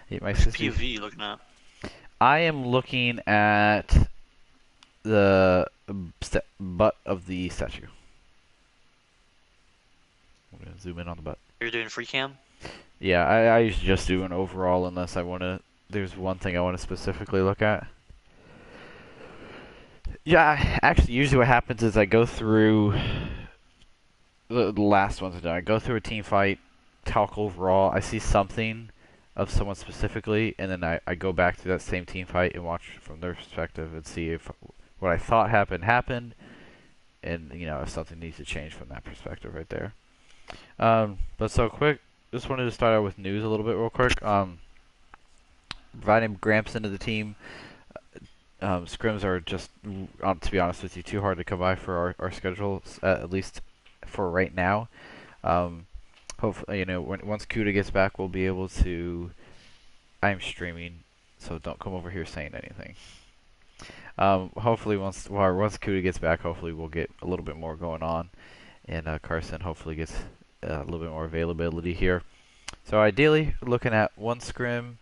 Yeah, my Which sister's. POV you looking at? I am looking at the butt of the statue. I'm gonna zoom in on the butt. You're doing free cam? Yeah, I usually just do an overall unless I want to. There's one thing I want to specifically look at. Yeah, actually, usually what happens is I go through the last ones I done. I go through a team fight, talk overall. I see something of someone specifically, and then I go back to that same team fight and watch from their perspective and see if what I thought happened, and if something needs to change from that perspective right there. But so quick, just wanted to start out with news a little bit real quick. Providing Gramps into the team. Scrims are just, to be honest with you, too hard to come by for our schedules, at least for right now. Hopefully, once Kuda gets back, we'll be able to. I'm streaming, so don't come over here saying anything. Hopefully, once Kuda gets back, hopefully we'll get a little bit more going on, and Carson hopefully gets a little bit more availability here. So ideally, looking at one scrim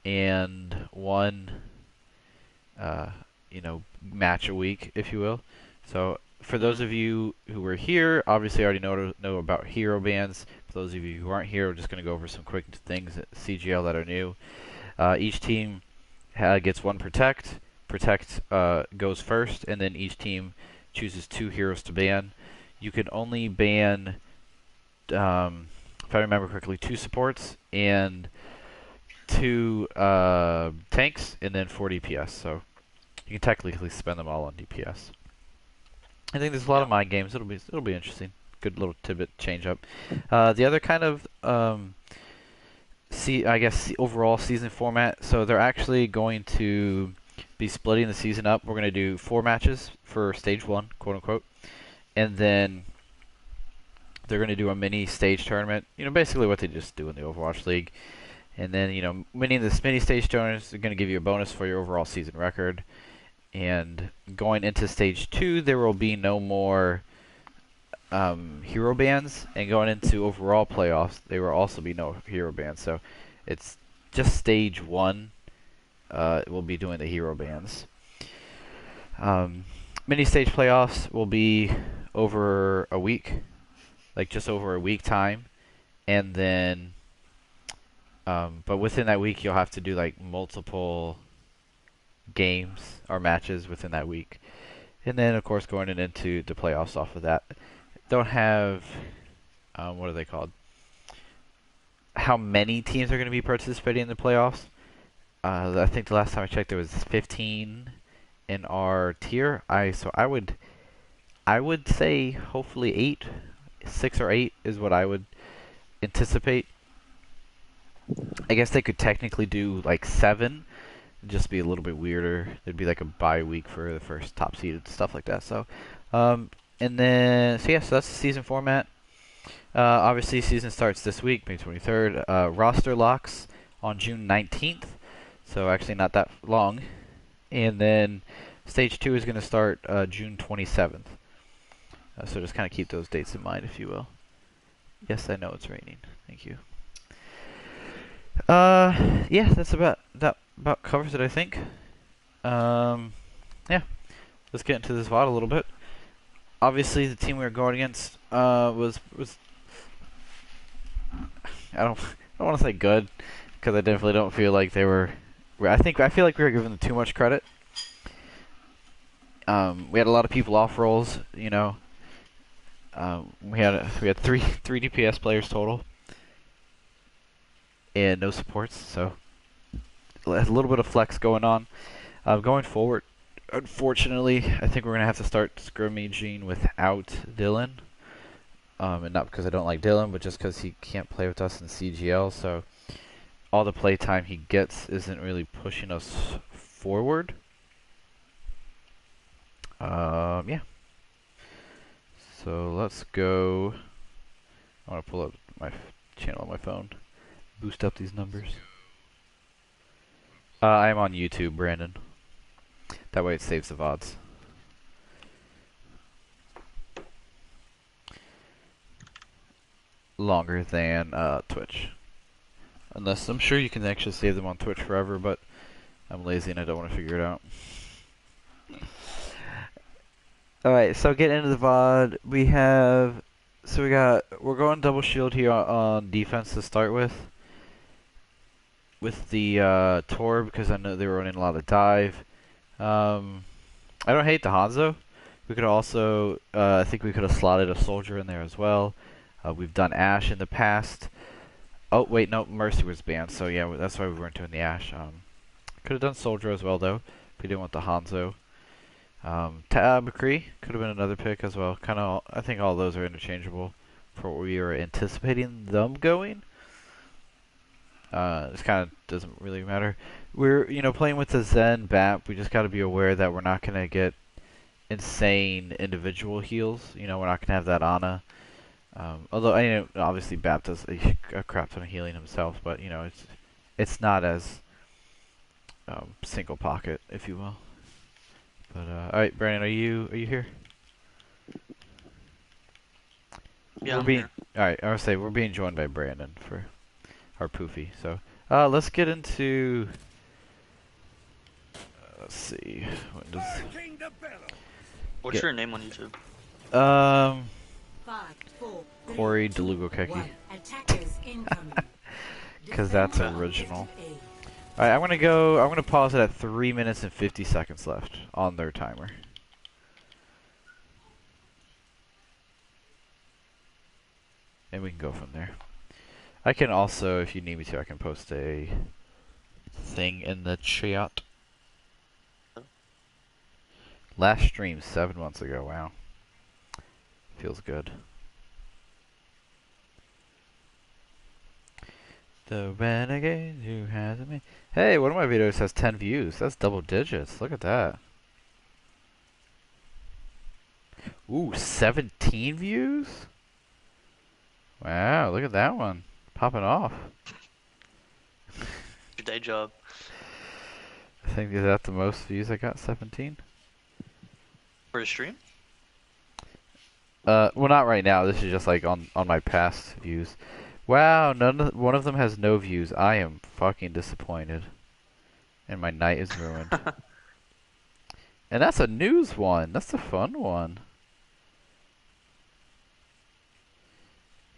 and one uh, match a week, if you will. So for those Mm-hmm. of you who were here, obviously already know about hero bans. For those of you who aren't here, we're just going to go over some quick things at CGL that are new. Each team gets one protect. Protect goes first, and then each team chooses 2 heroes to ban. You can only ban, if I remember correctly, 2 supports and 2 tanks, and then 4 DPS. So you can technically spend them all on DPS. I think there's a lot of Yeah. mind games. It'll be interesting. Good little tidbit change up. The other kind of I guess overall season format. So they're actually going to be splitting the season up. We're going to do 4 matches for stage 1, quote unquote, and then they're going to do a mini stage tournament. Basically what they just do in the Overwatch League. And then winning this mini stage tournament is going to give you a bonus for your overall season record. And going into stage 2, there will be no more hero bans, and going into overall playoffs, there will also be no hero bans. So it's just stage 1. We'll be doing the hero bans. Mini stage playoffs will be over a week, like just over a week time, and then, but within that week, you'll have to do like multiple games or matches within that week. And then, of course, going into the playoffs off of that. Don't have, what are they called? How many teams are going to be participating in the playoffs? I think the last time I checked, there was 15 in our tier. I would say hopefully 8, 6 or 8 is what I would anticipate. I guess they could technically do like 7, just be a little bit weirder. There'd be like a bye week for the first top seeded stuff like that. So, and then so that's the season format. Obviously, season starts this week, May 23rd. Roster locks on June 19th, so actually not that long. And then stage 2 is going to start June 27th. So just kind of keep those dates in mind, if you will. Yes, I know it's raining. Thank you. Yeah, that's about covers it, I think. Yeah, let's get into this VOD a little bit. Obviously, the team we were going against was I don't want to say good, because I definitely don't feel like they were. I feel like we were giving them too much credit. We had a lot of people off roles. We had three DPS players total, and no supports. So a little bit of flex going on. Going forward, unfortunately, I think we're gonna have to start scrimmaging without Dylan. And not because I don't like Dylan, but just because he can't play with us in CGL. So all the play time he gets isn't really pushing us forward. Yeah. So let's go. I want to pull up my channel on my phone, boost up these numbers. I am on YouTube, Brandon. That way it saves the VODs. Longer than Twitch. Unless I'm sure you can actually save them on Twitch forever, but I'm lazy and I don't want to figure it out. Alright, so getting into the VOD, we're going double shield here on defense to start with the Tor, because I know they were running a lot of dive. I don't hate the Hanzo. We could also, I think we could have slotted a soldier in there as well. We've done Ashe in the past. Oh wait, no, Mercy was banned, so yeah, that's why we weren't doing the Ashe. Could have done soldier as well though, if we didn't want the Hanzo. McCree could have been another pick as well. I think all those are interchangeable for what we were anticipating them going. This kind of doesn't really matter. We're, playing with the Zen BAP. We just got to be aware that we're not going to get insane individual heals. We're not going to have that Ana. Although, obviously BAP does a crap ton of healing himself, but, it's not as single pocket, if you will. But, alright, Brandon, are you here? Yeah, I'm here. Alright, I would say we're being joined by Brandon for our poofy. So, let's get into. Let's see. What's your name on YouTube? Corey DeLugokeki. Because that's original. Alright, I'm gonna pause it at 3 minutes and 50 seconds left on their timer. And we can go from there. I can also, if you need me to, I can post a thing in the chat. Last stream 7 months ago, wow. Feels good. The renegade who has me. Hey, one of my videos has 10 views. That's double digits. Look at that. Ooh, 17 views? Wow, look at that one. Popping off. Your day job. I think, is that the most views I got? 17? For a stream? Well, not right now. This is just like on my past views. Wow, one of them has no views. I am fucking disappointed. And my night is ruined. And that's a news one. That's a fun one.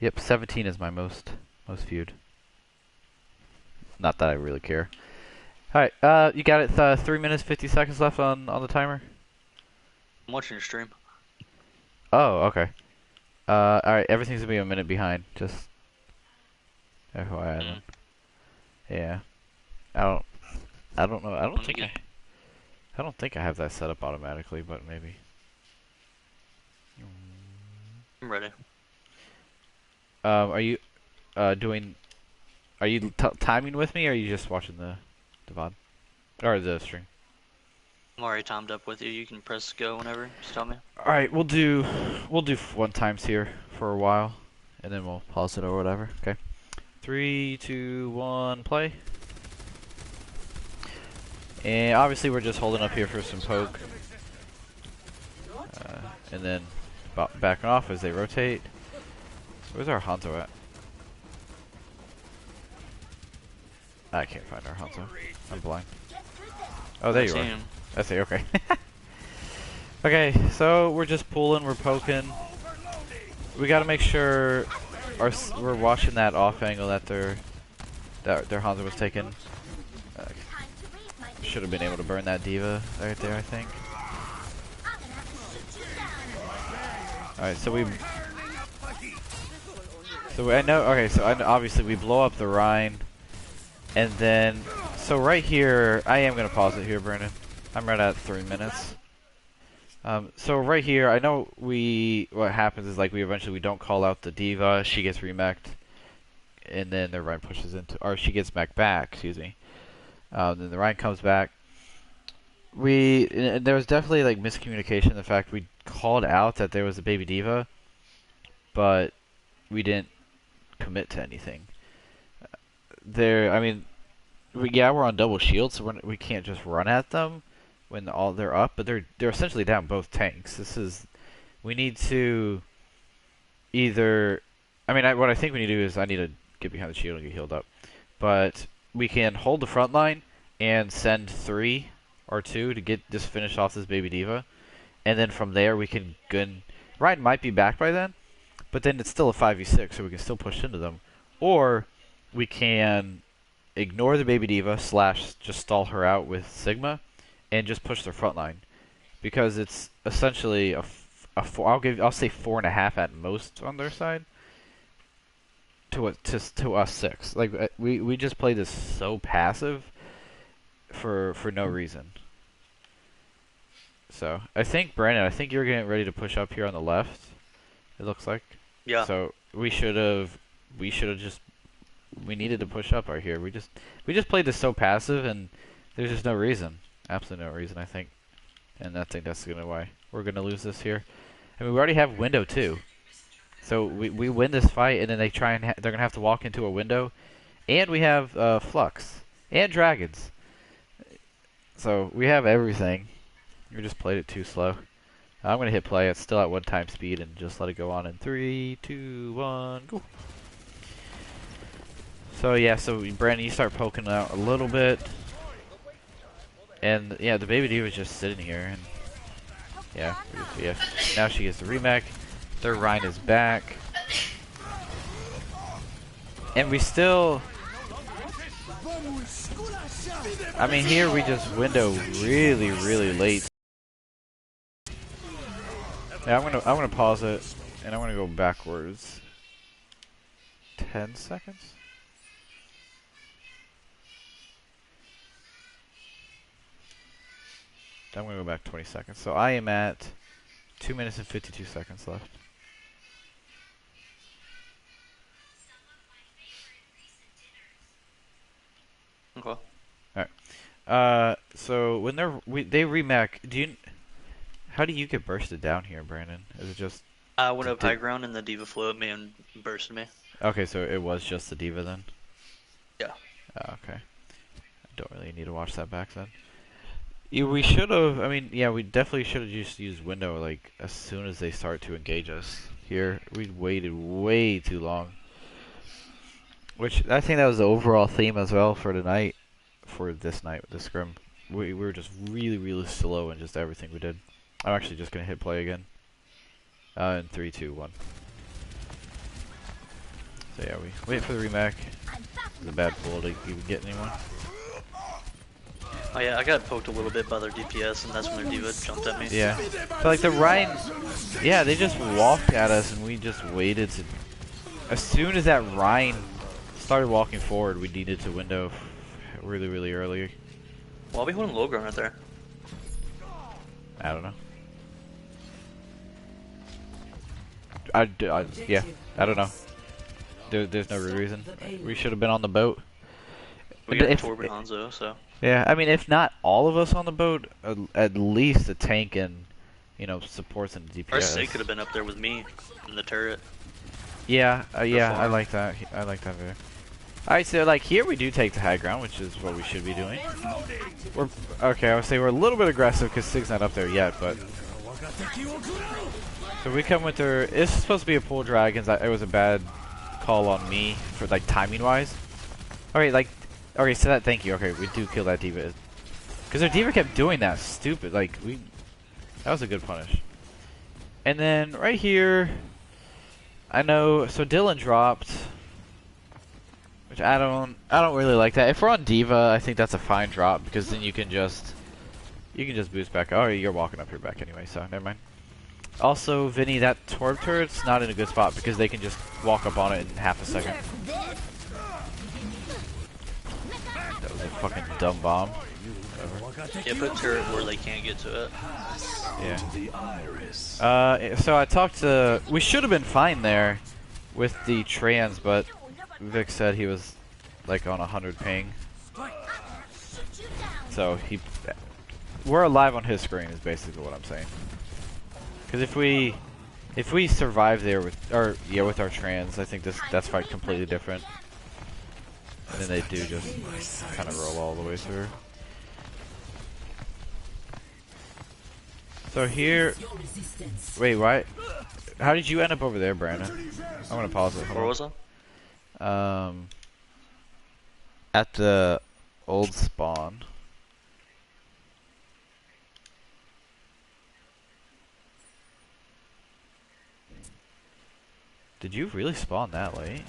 Yep, 17 is my most viewed. Not that I really care. Alright, you got it, 3 minutes, 50 seconds left on the timer? I'm watching your stream. Oh, okay. Alright, everything's gonna be a minute behind, just FYI then. Yeah. I don't know, I don't think I have that set up automatically, but maybe. I'm ready. Are you timing with me, or are you just watching the VOD? Or the stream? I'm already timed up with you. You can press go whenever. Just tell me. Alright, we'll do one times here for a while, and then we'll pause it or whatever. Okay. 3, 2, 1, play. And obviously we're just holding up here for some poke. And then backing off as they rotate. Where's our Hanzo at? I can't find our Hanzo. I'm blind. Oh, there you are. I see, okay. Okay, so we're just pulling, we're poking. We gotta make sure we're watching that off angle that their Hanzo was taking. Should have been able to burn that diva right there, I think. Alright, obviously we blow up the Rhine, and then, so right here, I am going to pause it here, Brandon. I'm right at 3 minutes. So right here, I know what happens is, like, we don't call out the diva, she gets remech'd, and then the Rhine pushes into, or she gets mech'd back, excuse me. Then the Rhine comes back. And there was definitely, like, miscommunication in the fact we called out that there was a baby diva, but we didn't commit to anything. We're on double shield, so we can't just run at them when they're up, but they're essentially down both tanks. We need to either, what I think we need to do is I need to get behind the shield and get healed up. but we can hold the front line and send 3 or 2 to get just finish off this baby diva, and then from there we can gun. Ryan might be back by then, but then it's still a 5v6, so we can still push into them, or we can ignore the baby diva slash just stall her out with Sigma, and just push their front line, because it's essentially a four. I'll say 4.5 at most on their side. To us 6. Like we just play this so passive for no reason. So I think Brandon, I think you're getting ready to push up here on the left. It looks like. Yeah. So we should have just we needed to push up right here. We just played this so passive, and there's just no reason, absolutely no reason, I think, and I think that's why we're gonna lose this here. I mean, we already have window too. So we win this fight, and then they try and they're gonna have to walk into a window, and we have flux and dragons. So we have everything. We just played it too slow. I'm gonna hit play. It's still at 1 time speed, and just let it go on in 3, 2, 1, go. So yeah, so Brandon, you start poking out a little bit, and yeah, the baby diva is just sitting here, and yeah. Now she gets the remake. Their Rhine is back. And we still... I mean, here we just window really, really late. Yeah, I'm gonna pause it, and I'm gonna go backwards 10 seconds. I'm gonna go back 20 seconds. So I am at 2 minutes and 52 seconds left. Okay. Alright. So when they remake, how do you get bursted down here, Brandon? Is it just... I went up high ground and the diva flew at me and bursted me. Okay, so it was just the diva then? Yeah. Oh, okay. I don't really need to watch that back then. We should have, I mean, yeah, we definitely should have just used window, like, as soon as they start to engage us. Here, we waited way too long. Which, I think that was the overall theme as well for tonight. For this night with the scrim. We were just really, really slow in just everything we did. I'm actually just going to hit play again. In 3, 2, 1. So yeah, we wait for the remake. It's a bad pull to even get anyone. Oh yeah, I got poked a little bit by their DPS, and that's when their diva jumped at me. Yeah. So like the Rhine, yeah, they just walked at us, and we just waited to... As soon as that Rhine started walking forward, we needed to window really, really early. Why are we holding low ground right there? I don't know. Yeah, I don't know. There's no reason. We should have been on the boat. We got Torben Hanzo, so... Yeah, I mean, if not all of us on the boat, at least the tank and, you know, supports and DPS. Our Sig could have been up there with me in the turret. Yeah, yeah, I like that. I like that very. Alright, so like here we do take the high ground, which is what we should be doing. We're okay. I would say we're a little bit aggressive because Sig's not up there yet, but so we come with their. It's supposed to be a pull dragons. It was a bad call on me for like timing wise. Okay, like okay, so that thank you. Okay, we do kill that diva because their diva kept doing that stupid. Like that was a good punish. And then right here, I know. So Dylan dropped. Which I don't really like that. If we're on Diva, I think that's a fine drop because then you can just boost back. Oh, you're walking up here back anyway, so never mind. Also, Vinny, that Torb turret's not in a good spot because they can just walk up on it in half a second. That was a fucking dumb bomb. Yeah, put turret where they can't get to it. Yeah. So I talked to. We should have been fine there with the trans, but Vic said he was like on 100 ping. So we're alive on his screen is basically what I'm saying. Because if we survive there with our trans, I think that's fight completely different. And then they do just kind of roll all the way through. So here, wait, why? How did you end up over there, Brandon? I'm gonna pause it. Where was I? at the old spawn. Did you really spawn that late?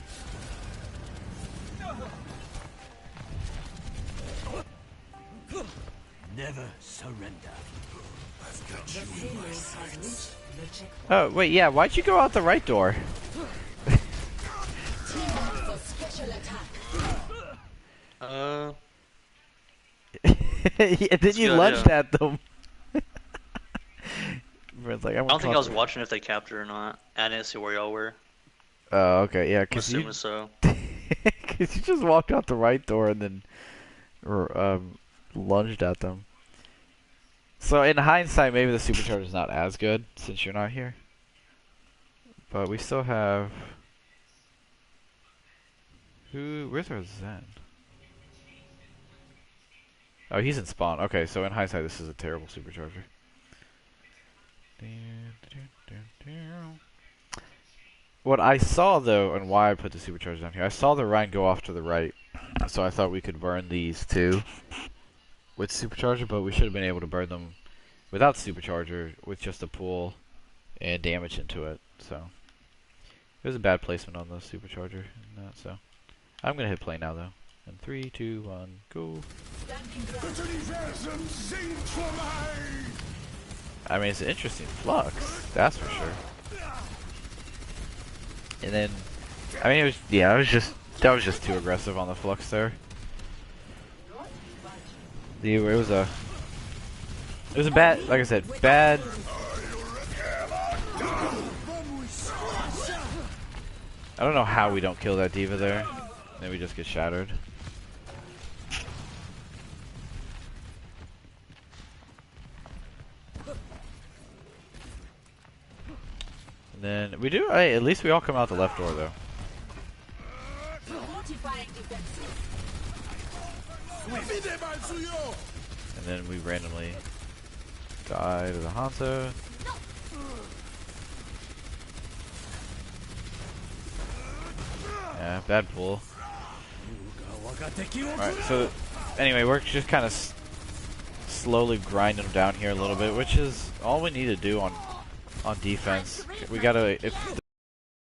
Never surrender. I've got you in my sights. Oh, wait, yeah, why'd you go out the right door? And then you lunged at them. Like, I don't think I was watching if they capped it or not. I didn't see where y'all were. Oh, okay, yeah, I'm cause assuming so. cause you just walked out the right door and then, lunged at them. So in hindsight, maybe the supercharger is not as good since you're not here. But we still have. Where's our Zen? Oh, he's in spawn. Okay, so in hindsight, this is a terrible supercharger. What I saw though, and why I put the supercharger down here, I saw the Rhine go off to the right, so I thought we could burn these too with supercharger, but we should have been able to burn them without supercharger with just a pull and damage into it. So it was a bad placement on the supercharger and that. So I'm gonna hit play now though. In 3, 2, 1, go. I mean, it's an interesting flux, that's for sure. And then, I mean, that was just too aggressive on the flux there. It was a bad, like I said, bad. I don't know how we don't kill that diva there. Then we just get shattered. And then we do. Hey, at least we all come out the left door though. And then we randomly die to the Hanzo. Yeah, bad pull. Alright, so anyway, we're just kind of slowly grinding them down here a little bit, which is all we need to do on defense. We gotta, if the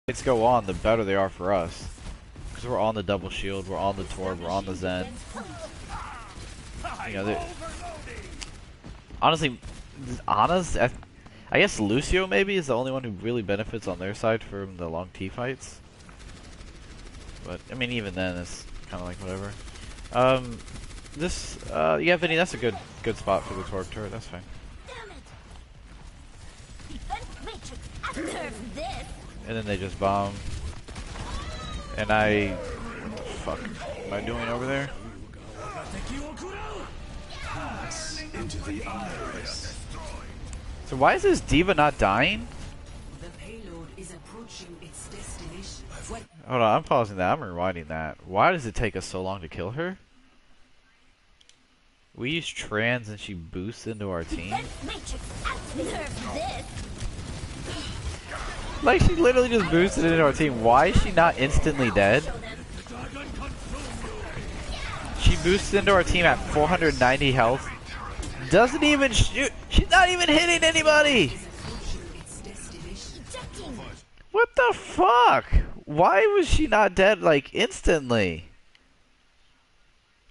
fights go on, the better they are for us. Because we're on the double shield, we're on the Torb, we're on the Zen. You know, honestly, I guess Lucio maybe is the only one who really benefits on their side from the long T fights. But, I mean, even then, it's kind of like whatever. Yeah, Vinny, that's a good spot for the Torb turret, that's fine. And then they just bomb. And fuck, what am I doing over there? So why is this diva not dying? Hold on, I'm pausing that. I'm rewinding that. Why does it take us so long to kill her? We use trans and she boosts into our team. Like, she literally just boosted into our team. Why is she not instantly dead? She boosts into our team at 490 health. Doesn't even shoot. She's not even hitting anybody. What the fuck? Why was she not dead, like, instantly?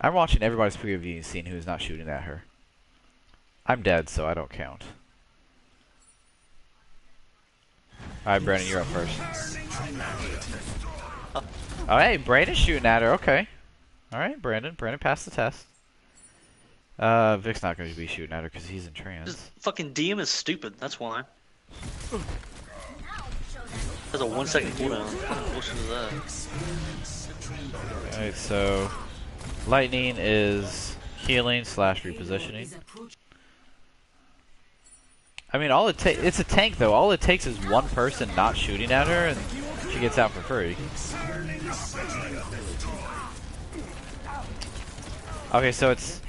I'm watching everybody's preview and seeing who's not shooting at her. I'm dead, so I don't count. Alright, Brandon, you're up first. Oh, hey, Brandon's shooting at her. Okay. Alright, Brandon. Brandon passed the test. Vic's not going to be shooting at her because he's in trans. This fucking DM is stupid, that's why. Has a 1 second cooldown. What kind of bullshit is that? Alright, so lightning is healing / repositioning. I mean, it's a tank though. All it takes is one person not shooting at her and she gets out for free. Okay, so it's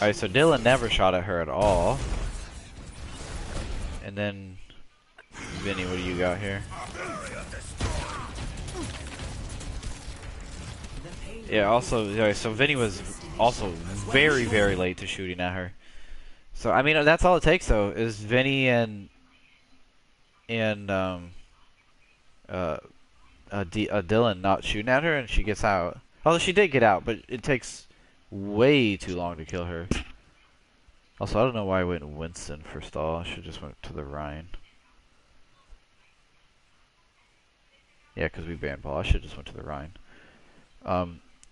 alright, so Dylan never shot at her at all. And then Vinny, what do you got here? Yeah. Also, yeah, so Vinny was also very, very late to shooting at her. So I mean, that's all it takes though, is Vinny and uh, Dylan not shooting at her, and she gets out. Although she did get out, but it takes way too long to kill her. Also, I don't know why I went Winston for stall. I should just went to the Rhine. Yeah, because we banned Paul. I should just went to the Rhine.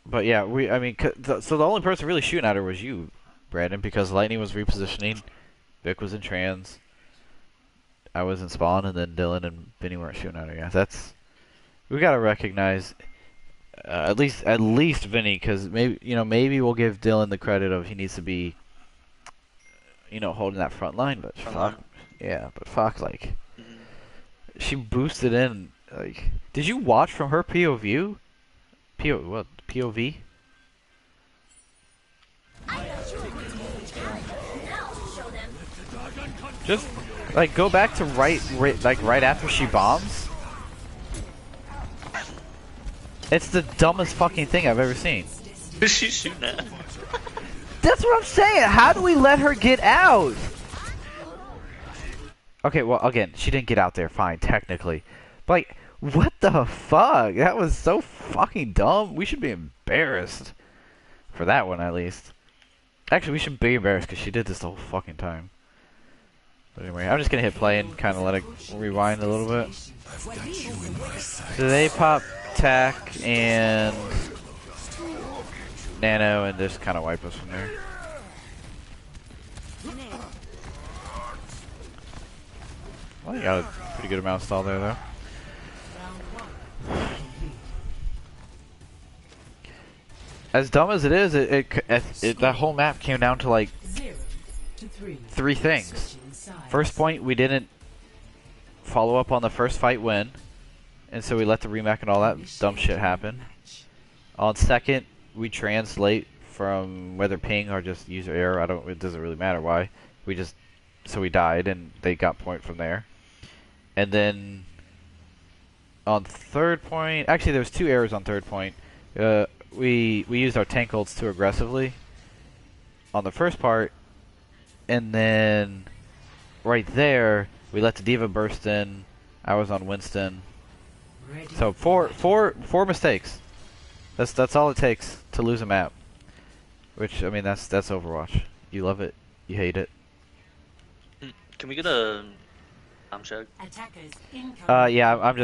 But yeah, I mean, so the only person really shooting at her was you, Brandon, because Lightning was repositioning, Vic was in trans, I was in spawn, and then Dylan and Vinny weren't shooting at her. Yeah, we gotta recognize at least Vinny, because maybe we'll give Dylan the credit of he needs to be holding that front line, but fuck, yeah, but fuck, like she boosted in. Like, did you watch from her POV? POV? Just like go back to right after she bombs. It's the dumbest fucking thing I've ever seen. Who's she shooting at? That's what I'm saying. How do we let her get out? Okay, well, again, she didn't get out there. Fine, technically, but like, what the fuck? That was so fucking dumb. We should be embarrassed for that one, at least. Actually, we should be embarrassed because she did this the whole fucking time. But anyway, I'm just gonna hit play and kind of let it rewind a little bit. So they pop Tac and Nano and just kind of wipe us from there. Well, you got a pretty good amount of stall there, though. As dumb as it is, that whole map came down to like 3 things. First point, we didn't follow up on the first fight win, and so we let the remake and all that dumb shit happen. On second, we translate from whether ping or just user error. It doesn't really matter why. So we died, and they got point from there. And then on third point, actually there was 2 errors on third point. We used our tank ults too aggressively on the first part, and then right there we let the D.Va burst in. I was on Winston. So four mistakes. That's all it takes to lose a map. Which, I mean, that's Overwatch. You love it, you hate it. Can we get a check? Yeah,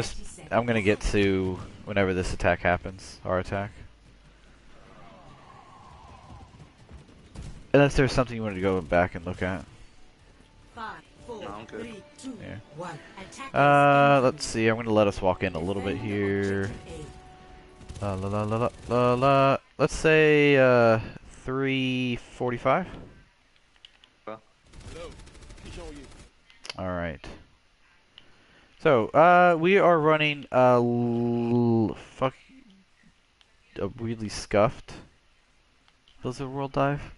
I'm gonna get to whenever this attack happens, our attack. Unless there's something you wanted to go back and look at. 5, 4, No, I'm good. 3, 2, Yeah. 1. Let's see. I'm gonna let us walk in a little bit here. Let's say 3:45. All right. So we are running a really scuffed Blizzard World Dive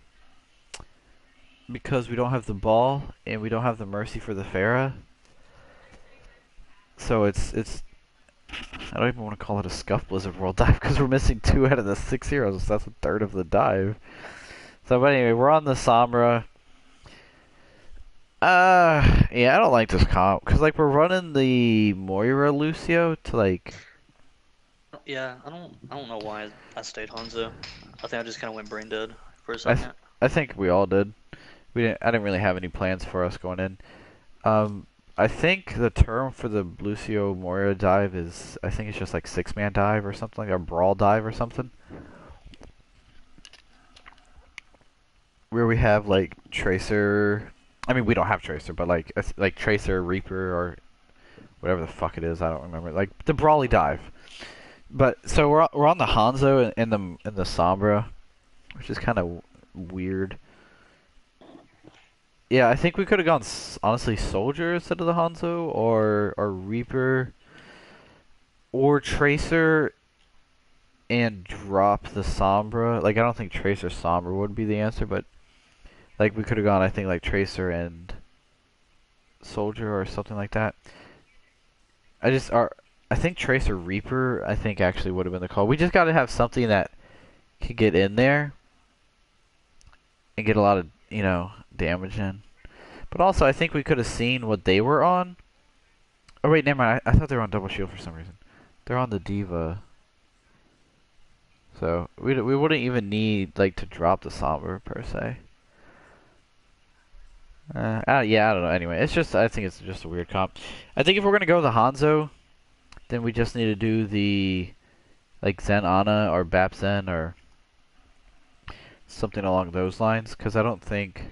because we don't have the ball and we don't have the Mercy for the Pharah. So it's I don't even want to call it a scuffed Blizzard World Dive because we're missing 2 out of the 6 heroes. So that's a third of the dive. So, but anyway, we're on the Sombra. Yeah, I don't like this comp because like we're running the Moira Lucio to like. Yeah, I don't know why I stayed Hanzo. I think I just kind of went brain dead for a second. I think we all did. I didn't really have any plans for us going in. I think the term for the Lucio Moira dive is, I think it's just like 6-man dive or something, like a brawl dive or something. Where we have like Tracer. I mean, we don't have Tracer, but like Tracer, Reaper, or whatever the fuck it is. I don't remember. Like the brawly dive. But so we're on the Hanzo in the Sombra, which is kind of weird. Yeah, I think we could have gone honestly Soldier instead of the Hanzo, or Reaper, or Tracer, and drop the Sombra. Like I don't think Tracer Sombra would be the answer, but like we could have gone, I think, like Tracer and Soldier or something like that. I think Tracer Reaper, I think, actually would have been the call. We just got to have something that could get in there and get a lot of, damage in. But also, I think we could have seen what they were on. Oh wait, never mind. I thought they were on double shield for some reason. They're on the diva. So we wouldn't even need like to drop the Sombra per se. Yeah, I don't know. Anyway, I think it's just a weird comp. I think if we're gonna go the Hanzo, then we just need to do the like Zen Ana or Bap Zen or something along those lines. Because I don't think,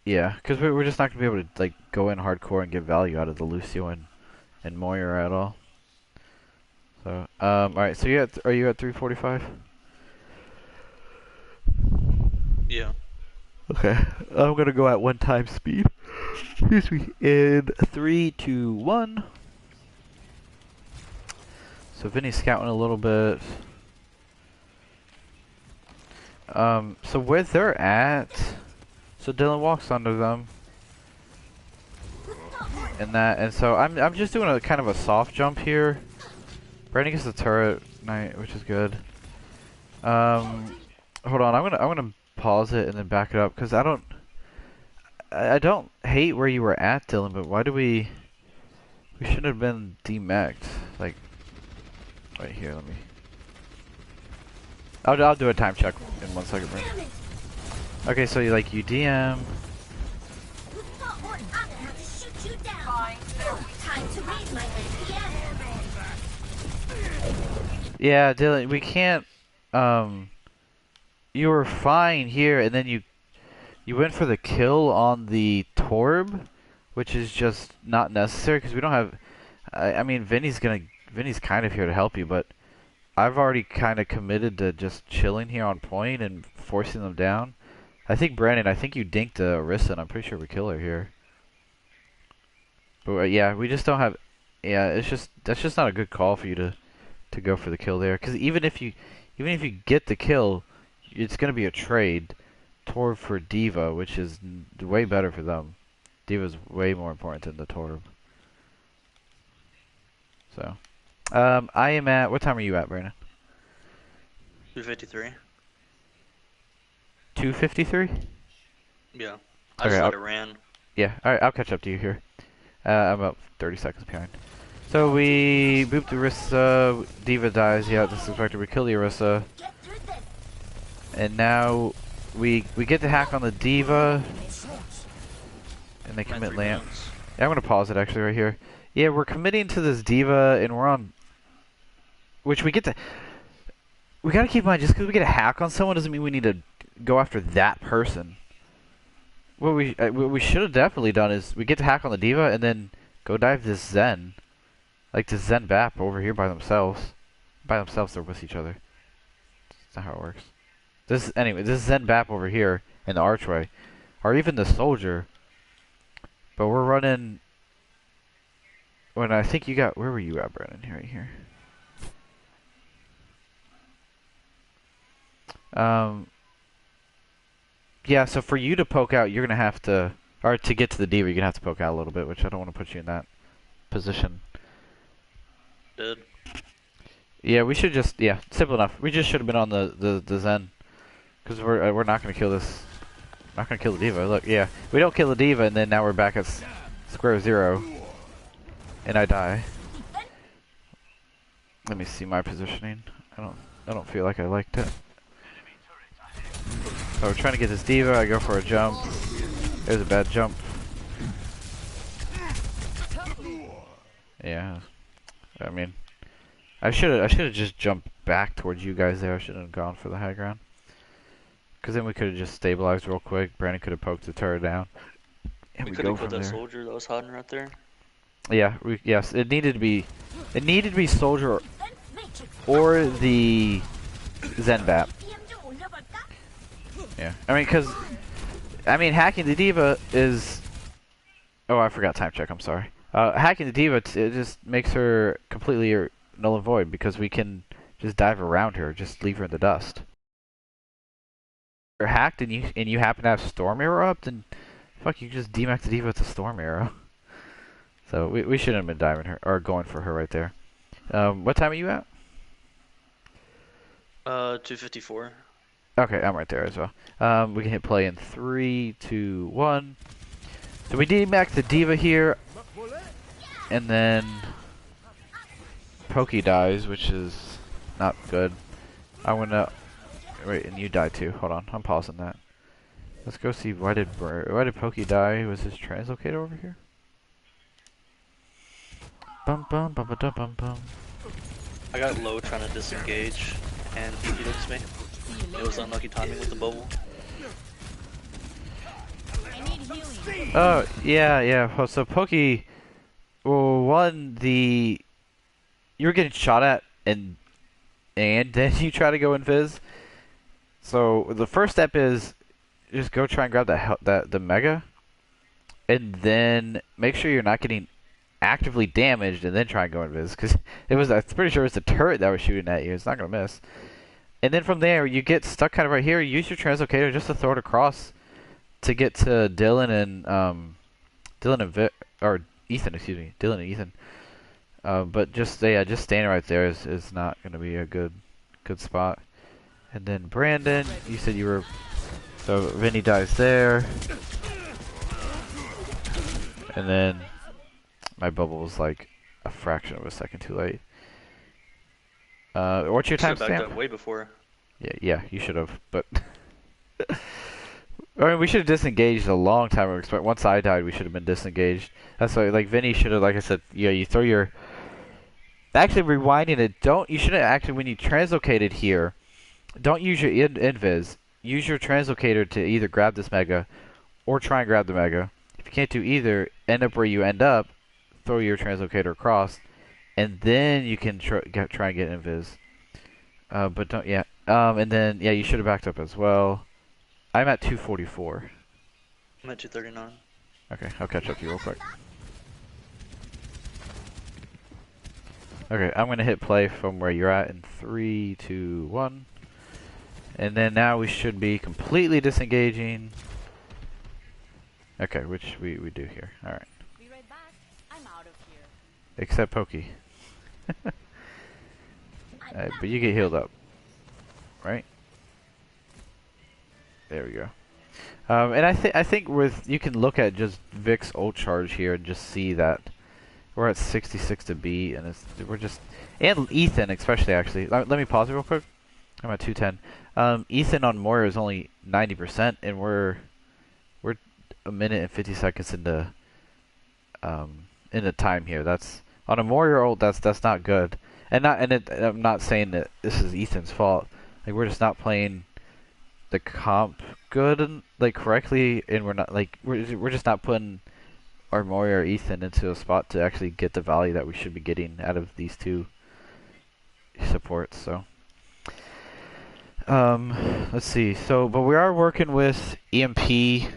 yeah, because we're just not gonna be able to like go in hardcore and get value out of the Lucio and Moira at all. So all right. So are you at 345? Yeah. Okay, I'm gonna go at 1 time speed. Excuse me. In 3, 2, 1. So Vinny's scouting a little bit. So where they're at, so Dylan walks under them, and so I'm just doing a kind of a soft jump here. Brandon gets the turret, which is good. Hold on, I'm gonna pause it and then back it up because I don't hate where you were at, Dylan, but why do we shouldn't have been demeched, like right here. Let me. I'll do a time check in 1 second, Brandon. Okay, so you DM. Yeah, Dylan, we can't. You were fine here, and then you went for the kill on the Torb, which is just not necessary because we don't have. I mean, Vinny's kind of here to help you, but I've already kind of committed to just chilling here on point and forcing them down. I think Brandon, you dinked Orisa, and I'm pretty sure we kill her here. But yeah, we just don't have. Yeah, that's just not a good call for you to go for the kill there. Because even if you get the kill, it's gonna be a trade. Torb for Diva, which is way better for them. Diva's way more important than the Torb. So, I am at. What time are you at, Brandon? 253. 253. Yeah. I just let it ran. Yeah. All right, I'll catch up to you here. I'm about 30 seconds behind. So we booped Orisa. Diva dies. Yeah, this is expected. We kill the Orisa. And now we get the hack on the Diva. And they commit land. Yeah, I'm gonna pause it actually right here. Yeah, we're committing to this Diva, and we're on. Which we get to. We gotta keep in mind, just because we get a hack on someone doesn't mean we need to go after that person. What we should have definitely done is we get to hack on the Diva and then go dive this Zen. Like this Zen Bap over here by themselves. By themselves, they're with each other. That's not how it works. This Zen Bap over here in the archway. Or even the soldier. But we're running. When I think you got. Where were you at, Brennan? Right here. Yeah, so for you to poke out, you're going to have to, or to get to the Diva, you're going to have to poke out a little bit, which I don't want to put you in that position. Did. Yeah, we should just, yeah, simple enough. We just should have been on the Zen. Because we're not going to kill this, not going to kill the Diva. Look, yeah, we don't kill the Diva, and then now we're back at square zero. And I die. Let me see my positioning. I don't feel like I liked it. So we're trying to get this Diva, I go for a jump. There's a bad jump. Yeah. I mean, I should have just jumped back towards you guys there. I shouldn't have gone for the high ground. Because then we could have just stabilized real quick. Brandon could have poked the turret down. And we could have killed that soldier that was hiding right there. Yeah, yes, it needed to be soldier or the Zen Bap. Yeah, I mean, hacking the Diva is. Oh, I forgot time check. I'm sorry. Hacking the Diva, it just makes her completely null and void because we can just dive around her, just leave her in the dust. If you're hacked and you happen to have Storm Arrow up, then fuck, you just demech the Diva with the Storm Arrow. So we shouldn't have been diving her or going for her right there. What time are you at? 254. Okay, I'm right there as well. We can hit play in 3, 2, 1. So we D-max the Diva here, and then Pokey dies, which is not good. I wanna wait, and you die too. Hold on, I'm pausing that. Let's go see why did Pokey die? Was his translocator over here? Bum bum bum bum bum bum. I got low trying to disengage, and he hits me. It was unlucky timing with the bubble. Oh yeah, yeah. So Pokey, well, you were getting shot at, and then you try to go invis. So the first step is just go try and grab the mega, and then make sure you're not getting actively damaged, and then try and go invis. Because I'm pretty sure it was the turret that was shooting at you. It's not gonna miss. And then from there, you get stuck kind of right here. Use your translocator just to throw it across to get to Dylan and Ethan. Excuse me, Dylan and Ethan. But just standing right there is not gonna be a good spot. And then Brandon, you said you were. So Vinny dies there. And then my bubble was like a fraction of a second too late. What's your Should've backed timestamp? up way before. Yeah, you should have. But I mean, we should have disengaged a long time ago. But once I died, we should have been disengaged. That's why, like, Vinny should have, like I said, yeah, you throw your. Actually, rewinding it, you shouldn't actually, when you translocated here, don't use your invis. Use your translocator to either grab this mega or try and grab the mega. If you can't do either, end up where you end up, throw your translocator across, and then you can try and get invis. But don't, yeah. And then, yeah, you should have backed up as well. I'm at 244. I'm at 239. Okay, I'll catch up to you real quick. Okay, I'm gonna hit play from where you're at in 3, 2, 1. And then now we should be completely disengaging. Okay, which we do here. Alright. Be right back. I'm out of here. Except Pokey. Alright, but you get healed up. Right? There we go. And I think you can look at just Vic's ult charge here and just see that we're at 66 to beat, and and Ethan especially actually. Let me pause it real quick. I'm at 210. Ethan on Moira is only 90%, and we're a minute and 50 seconds into time here. That's on a Moira ult. That's not good. I'm not saying that this is Ethan's fault. Like, we're just not playing the comp good and like correctly, and we're just not putting our Moira or Ethan into a spot to actually get the value that we should be getting out of these two supports. So let's see. So, but we are working with EMP.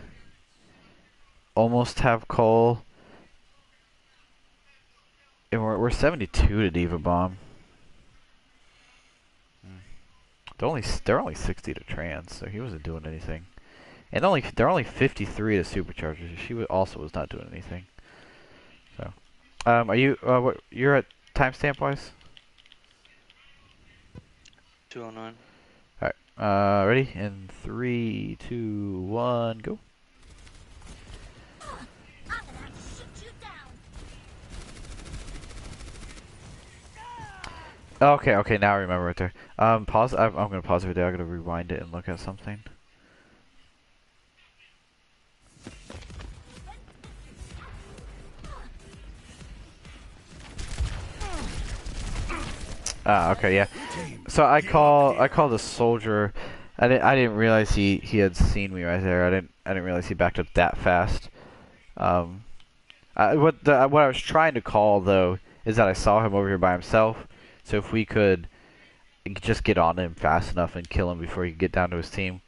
Almost have Cole, and we're 72 to Diva Bomb. They're only 60 to Trans, so he wasn't doing anything. And they're only 53 to Superchargers. She also was not doing anything. So, are you what you're at timestamp wise? 209. All right. Ready? In 3, 2, 1, go. Okay, now I remember right there. Pause. I'm gonna pause it right there. I'm gonna rewind it and look at something. Okay, yeah. So I call the soldier. I didn't realize he had seen me right there. I didn't realize he backed up that fast. What I was trying to call though is that I saw him over here by himself. So if we could just get on him fast enough and kill him before he could get down to his team.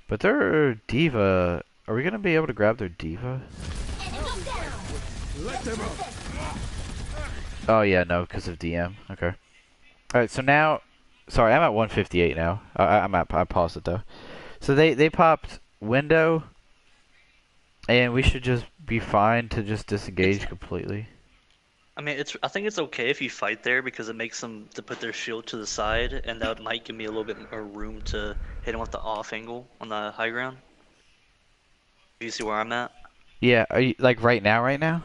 But their Diva, are we gonna be able to grab their Diva? Oh yeah, no, because of DM. Okay. All right, so now, sorry, I'm at 158 now. I paused it though. So they popped window, and we should just be fine to just disengage completely. I mean, I think it's okay if you fight there because it makes them to put their shield to the side, and that might give me a little bit more room to hit him with the off angle on the high ground. Do you see where I'm at? Yeah, are you like right now? Right now?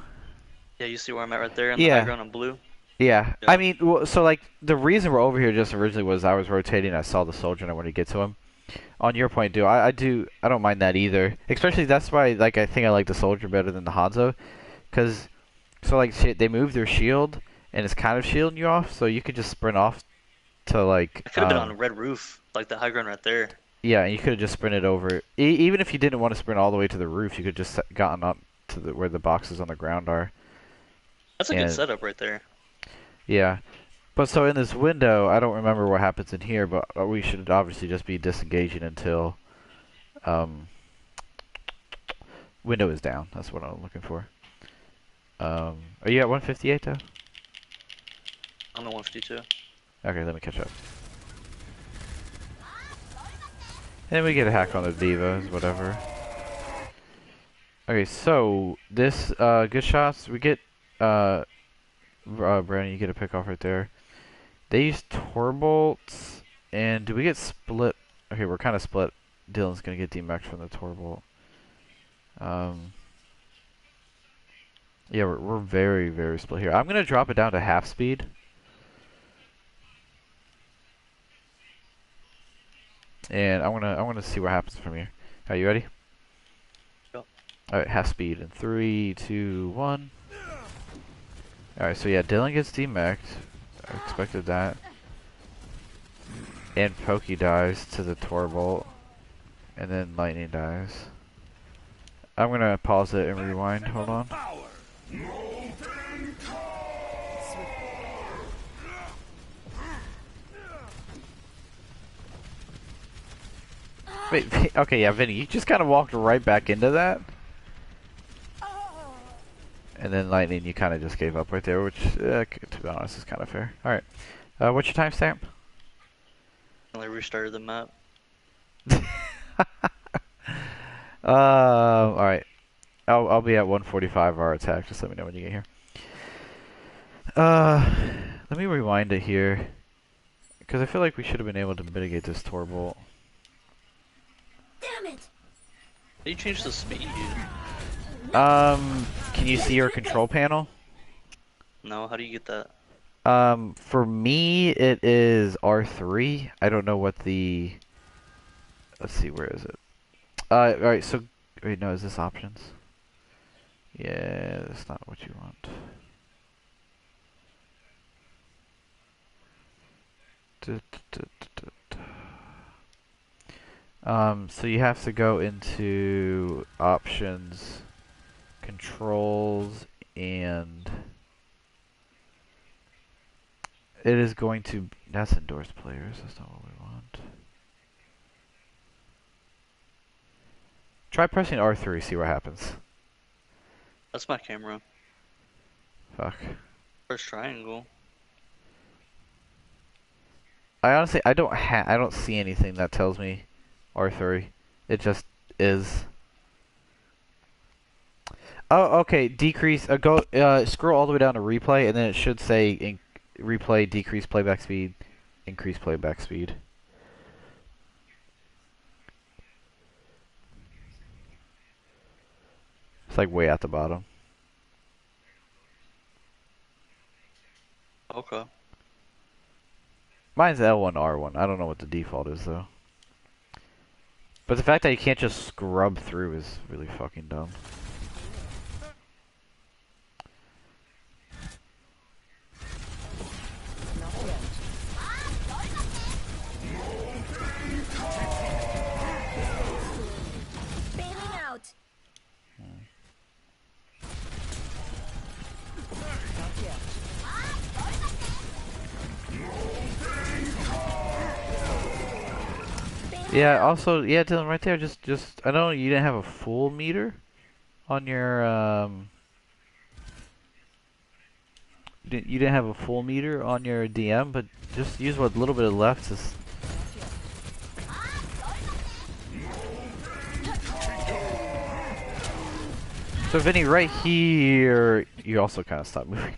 Yeah, you see where I'm at right there in the high Yeah, ground on blue? yeah. I Yeah. mean, well, so like the reason we're over here just originally was I was rotating. I saw the soldier and I wanted to get to him. On your point, dude, I don't mind that either. Especially that's why like I think I like the soldier better than the Hanzo, because so like shit, they move their shield and it's kind of shielding you off, so you could just sprint off to like I could have been on a red roof, like the high ground right there. yeah, and you could have just sprinted over. Even if you didn't want to sprint all the way to the roof, you could just gotten up to where the boxes on the ground are. That's a good And setup right there. yeah, but so in this window, I don't remember what happens in here, but we should obviously just be disengaging until um, window is down. That's what I'm looking for. Are you at 158 though? I'm at 152. Okay, let me catch up. And we get a hack on the divas, whatever. Okay, so this good shots we get. Brandon, you get a pick off right there. They use Torbolts, and do we get split? Okay, we're kind of split. Dylan's gonna get demexed from the Torbolt. Yeah, we're very, very split here. I'm gonna drop it down to half speed. And I wanna see what happens from here. Are you ready? Yep. Alright, half speed in 3, 2, 1. Alright, so yeah, Dylan gets demexed. I expected that. And Pokey dies to the Torbolt. And then Lightning dies. I'm gonna pause it and rewind. Hold on. Wait, okay, yeah, Vinny, you just kind of walked right back into that. And then Lightning, you kind of just gave up right there, which, to be honest, is kind of fair. Alright. What's your timestamp? Only restarted the map. Alright. I'll be at 145 our attack. Just let me know when you get here. Let me rewind it here. Because I feel like we should have been able to mitigate this Torbolt. Damn it! How do you change the speed? Can you see your control panel? No, how do you get that? For me, it is R3. I don't know what the... Let's see, where is it? Alright, so... Wait, no, is this options? Yeah, that's not what you want. So you have to go into options, controls, and it is going to, that's endorsed players, that's not what we want. Try pressing R3, see what happens. That's my camera. Fuck. First triangle. I honestly, I don't see anything that tells me R3. It just is. Oh, okay. Decrease. Scroll all the way down to replay, and then it should say replay, decrease playback speed, increase playback speed. It's like way at the bottom. Okay. Mine's L1, R1. I don't know what the default is though. But the fact that you can't just scrub through is really fucking dumb. Bailing out. Yeah, also, yeah, Dylan, right there, just, I know you didn't have a full meter on your, you didn't have a full meter on your DM, but just use what little bit of left to... So, Vinny, right here, you also kind of stopped moving.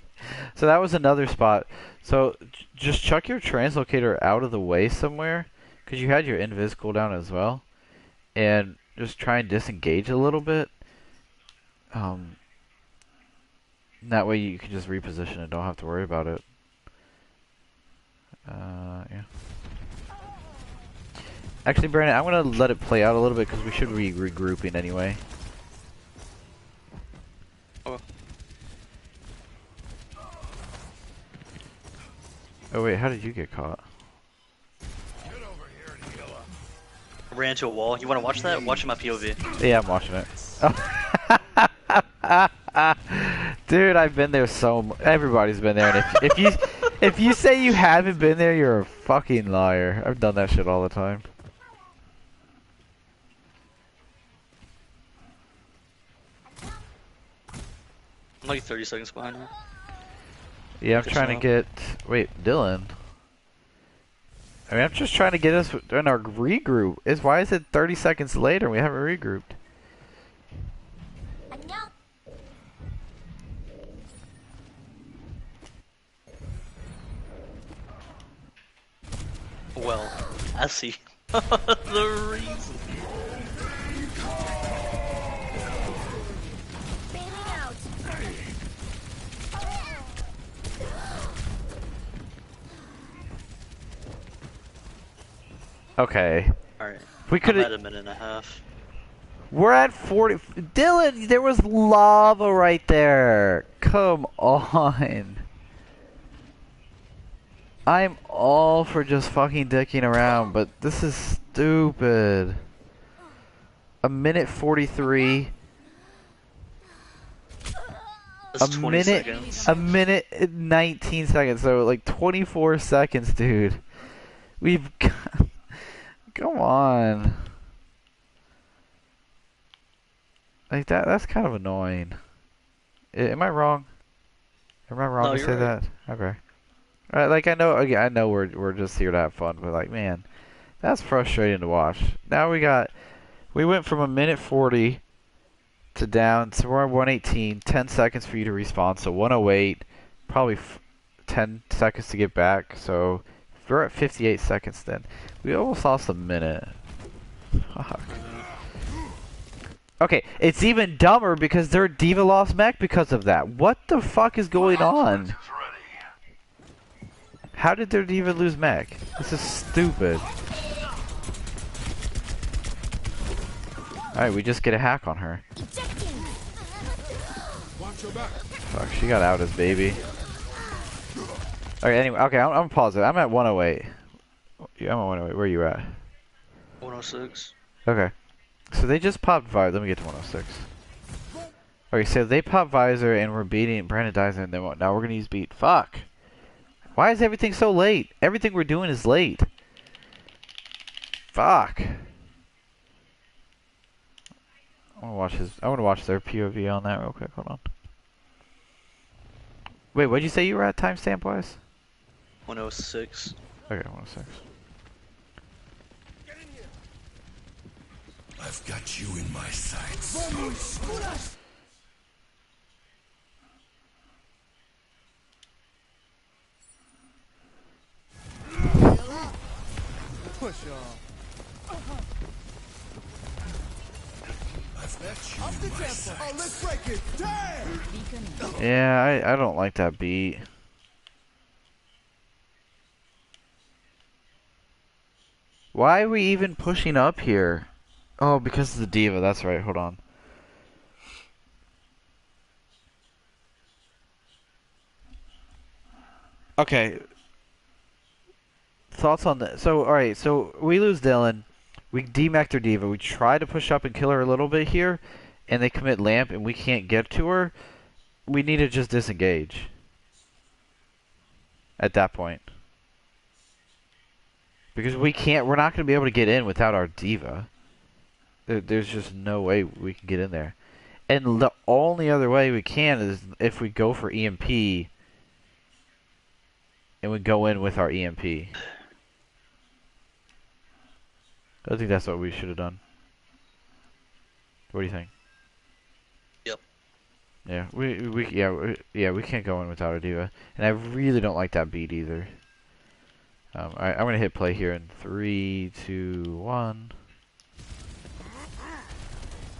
So that was another spot. So just chuck your translocator out of the way somewhere, because you had your invis cooldown as well, and just try and disengage a little bit. That way you can just reposition it. Don't have to worry about it. Yeah. Actually, Brandon, I'm gonna let it play out a little bit because we should be regrouping anyway. Oh. Oh wait, how did you get caught? I ran into a wall. You want to watch that? Watching my POV. Yeah, I'm watching it. Dude, I've been there everybody's been there, and if you say you haven't been there, you're a fucking liar. I've done that shit all the time. I'm like 30 seconds behind you. Yeah, I'm trying to get. Wait, Dylan. I mean, I'm just trying to get us in our regroup. Why is it 30 seconds later and we haven't regrouped? Well, I see the reason. Okay. Alright. We could I'm at a minute and a half. We're at 40. Dylan, there was lava right there. Come on. I'm all for just fucking dicking around, but this is stupid. A minute 43. That's 20 seconds. A minute 19 seconds. So like 24 seconds, dude. We've got... Come on. Like that's kind of annoying. Am I wrong? Am I wrong No, to you're say right. that? Okay. Like I know we're just here to have fun, but like man, that's frustrating to watch. Now we went from a minute 40 to down, so we're at 118. 10 seconds for you to respawn, so 108. Probably 10 seconds to get back. So we're at 58 seconds then. We almost lost a minute. Fuck. Okay, it's even dumber because their Diva lost mech because of that. What the fuck is going on? How did their Diva lose mech? This is stupid. Alright, we just get a hack on her. Fuck, she got out as baby. Okay, anyway, okay, I'm positive. I'm at 108. Yeah, I'm at 108. Where are you at? 106. Okay. So they just popped Visor. Let me get to 106. Okay, so they popped Visor and we're beating Brandon Dyson and then now we're gonna use beat. Fuck. Why is everything so late? Everything we're doing is late. Fuck. I wanna watch their POV on that real quick. Hold on. Wait, what'd you say you were at timestamp wise? 106. Okay, 106. I've got you in my sights. Push off. I've got you in my sights. Oh, let's break it. Damn! Yeah, I don't like that beat. Why are we even pushing up here? Oh, because of the Diva, that's right, hold on. Okay. Thoughts on that? So, alright, so we lose Dylan. We demech their Diva. We try to push up and kill her a little bit here, and they commit Lamp and we can't get to her. We need to just disengage. At that point. Because we're not going to be able to get in without our Diva. There's just no way we can get in there. And the only other way we can is if we go for EMP and we go in with our EMP. I think that's what we should have done. What do you think? Yep. Yeah, we can't go in without a diva, and I really don't like that beat either. Alright, I'm gonna hit play here in 3, 2, 1.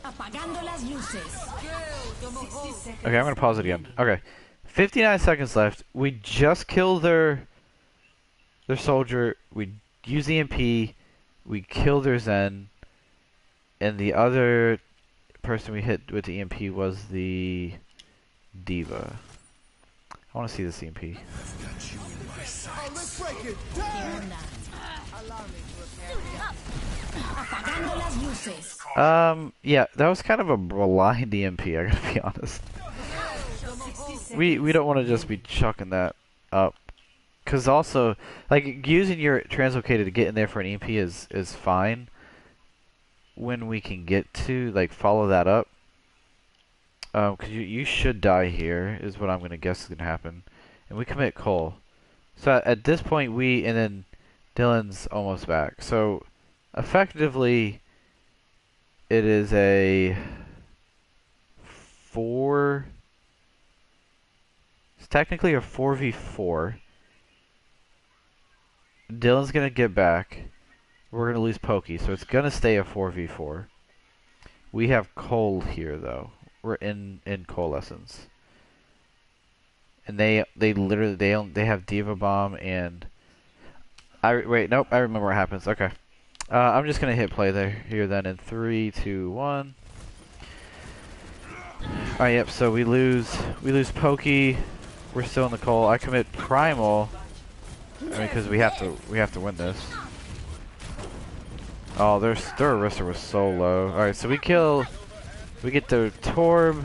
Apagando las luces. Okay, I'm gonna pause it again. Okay, 59 seconds left. We just killed their soldier. We use EMP. We killed their Zen, and the other person we hit with the EMP was the diva. I want to see this EMP. Oh, let's break it. Damn. Apagando las luces. Yeah, that was kind of a blind EMP, I gotta be honest. We don't want to just be chucking that up. Cause also, like, using your translocator to get in there for an EMP is fine. When we can get to, like, follow that up. Cause you should die here, is what I'm gonna guess is gonna happen. And we commit Cole. So at this point and then Dylan's almost back. So, effectively, it is a 4... It's technically a 4v4. Dylan's gonna get back. We're gonna lose Pokey, so it's gonna stay a 4v4. We have Cole here, though. We're in Coalescence. And they literally they have Diva Bomb and wait, nope, I remember what happens. Okay. I'm just gonna hit play here then in 3, 2, 1. Alright, yep, so we lose Pokey. We're still in the Cole. I commit Primal. I mean, because we have to win this. Oh, their Arista was so low. Alright, so we get the Torb.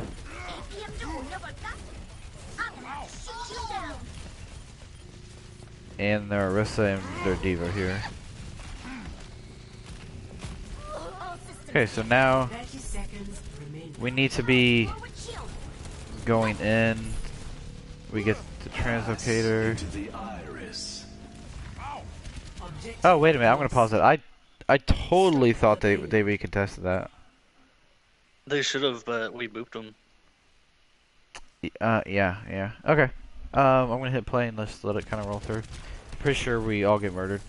And their Arista and their Diva here. Okay, so now we need to be going in. We get the translocator. Oh, wait a minute, I'm gonna pause it. I totally thought they recontested that. They should have, but we booped them. Yeah. Okay. I'm gonna hit play and let's let it kind of roll through. Pretty sure we all get murdered.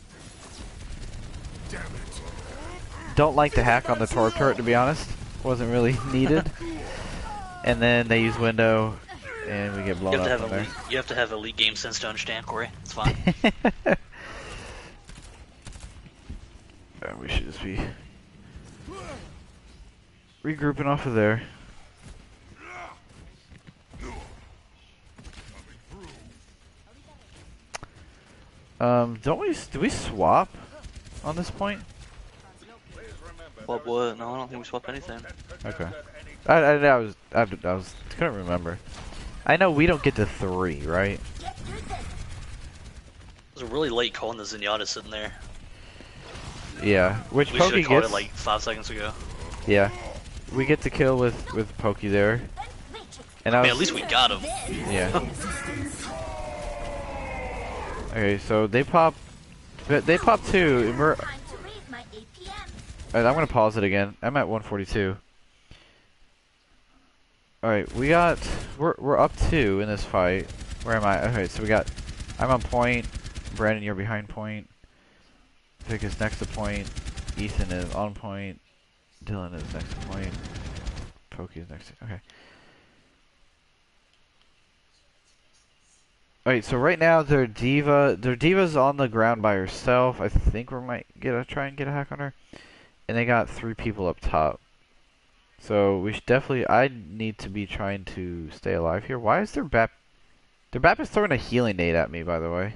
Don't like the hack on the Torb turret, to be honest. Wasn't really needed. And then they use window, and we get blown up from there. You have to have elite game sense to understand, Corey. It's fine. We should just be regrouping off of there. Do we swap on this point? What? No, I don't think we swapped anything. Okay. I was couldn't remember. I know we don't get to 3, right? It was a really late call in the Zenyatta sitting there. Yeah, which We Pokey should have called gets it like 5 seconds ago. Yeah, we get the kill with Pokey there, and I mean, at least we got him. Yeah. Okay, so they pop 2. And we're. Alright, I'm gonna pause it again. I'm at 142. Alright, we're up 2 in this fight. Where am I? Okay, so I'm on point. Brandon, you're behind point. Vic is next to point. Ethan is on point. Dylan is next to point. Pokey is next to... Okay. Alright, so right now their Diva's on the ground by herself. I think we might try and get a hack on her. And they got 3 people up top. So we should I need to be trying to stay alive here. Why is their BAP is throwing a healing nade at me, by the way.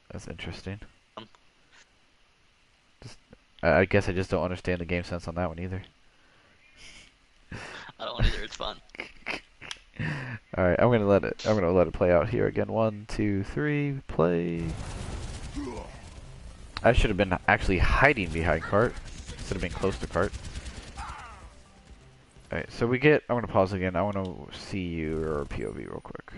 That's interesting. I guess I just don't understand the game sense on that one either. I don't either. It's fun. All right, I'm gonna let it play out here again. 1, 2, 3, play. I should have been actually hiding behind cart instead of being close to cart. All right, so I'm gonna pause again. I want to see your POV real quick.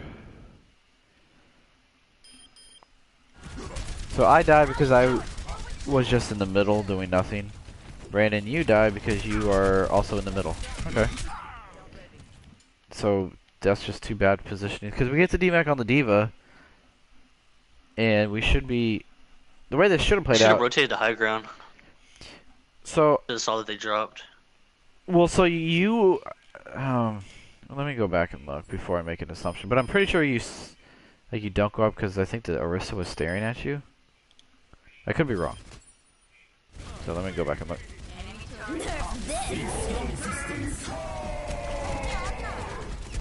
So I died because I was just in the middle doing nothing. Brandon, you died because you are also in the middle. Okay. So that's just too bad positioning. Because we get the D-Mac on the Diva, and we should be... The way this should have played Should have out... rotated to high ground. So... Just saw that they dropped. Well, so you... let me go back and look before I make an assumption. But I'm pretty sure you don't go up because I think that Orisa was staring at you. I could be wrong. So let me go back and look.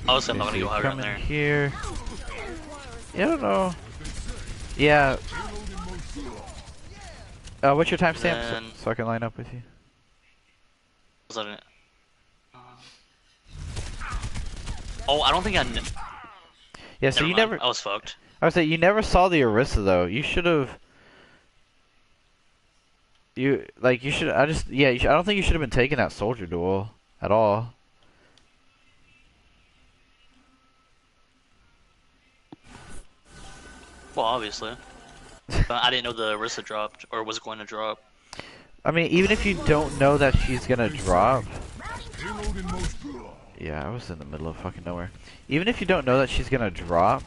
Also, I'm not gonna go high ground Come in there. here. Yeah, I don't know. Yeah. What's your timestamp Then- so I can line up with you? Was that it? Oh, I don't think I. Yeah, so you never. I was fucked. I would say you never saw the Orisa though. You should have. You should. I don't think you should have been taking that soldier duel at all. Well, obviously. But I didn't know the Orisa dropped or was going to drop. I mean, even if you don't know that she's gonna drop. Yeah, I was in the middle of fucking nowhere. Even if you don't know that she's gonna drop,